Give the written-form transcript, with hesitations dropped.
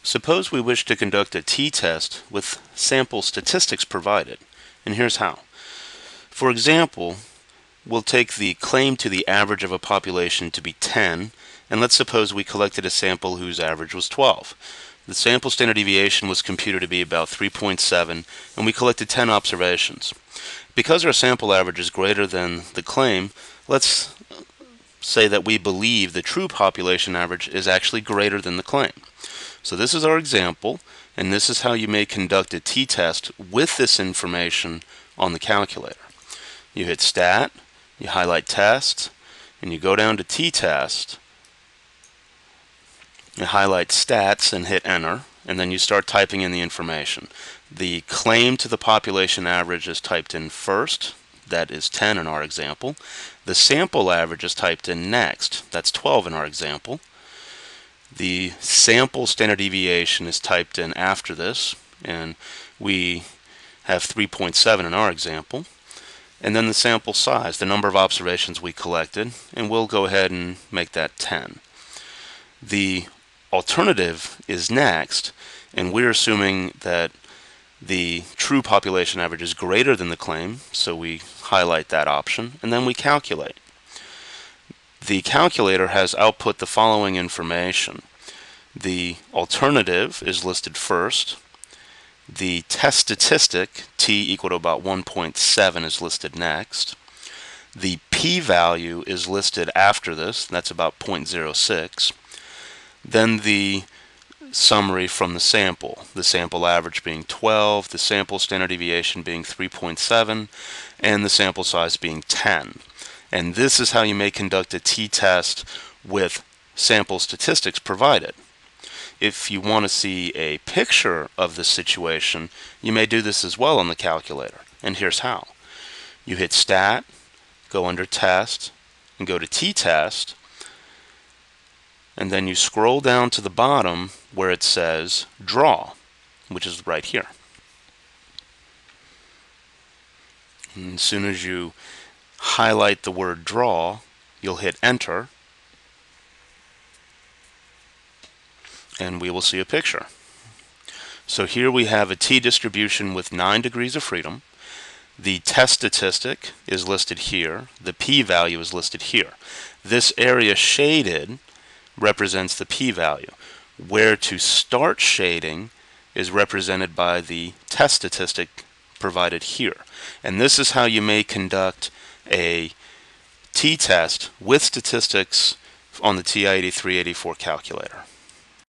Suppose we wish to conduct a t-test with sample statistics provided, and here's how. For example, we'll take the claim to the average of a population to be 10, and let's suppose we collected a sample whose average was 12. The sample standard deviation was computed to be about 3.7, and we collected 10 observations. Because our sample average is greater than the claim, let's say that we believe the true population average is actually greater than the claim. So this is our example, and this is how you may conduct a t-test with this information on the calculator. You hit Stat, you highlight Test, and you go down to t-test. You highlight Stats and hit Enter, and then you start typing in the information. The claim to the population average is typed in first, that is 10 in our example. The sample average is typed in next, that's 12 in our example. The sample standard deviation is typed in after this, and we have 3.7 in our example. And then the sample size, the number of observations we collected, and we'll go ahead and make that 10. The alternative is next, and we're assuming that the true population average is greater than the claim, so we highlight that option, and then we calculate. The calculator has output the following information. The alternative is listed first. The test statistic, t equal to about 1.7, is listed next. The p-value is listed after this, that's about 0.06. Then the summary from the sample average being 12, the sample standard deviation being 3.7, and the sample size being 10. And this is how you may conduct a t-test with sample statistics provided. If you want to see a picture of this situation, you may do this as well on the calculator, and here's how. You hit Stat, go under Test, and go to t-test, and then you scroll down to the bottom where it says Draw, which is right here. And as soon as you highlight the word Draw, you'll hit Enter, and we will see a picture. So here we have a t-distribution with 9 degrees of freedom. The test statistic is listed here. The p-value is listed here. This area shaded represents the p-value. Where to start shading is represented by the test statistic provided here. And this is how you may conduct a t-test with statistics on the TI-8384 calculator.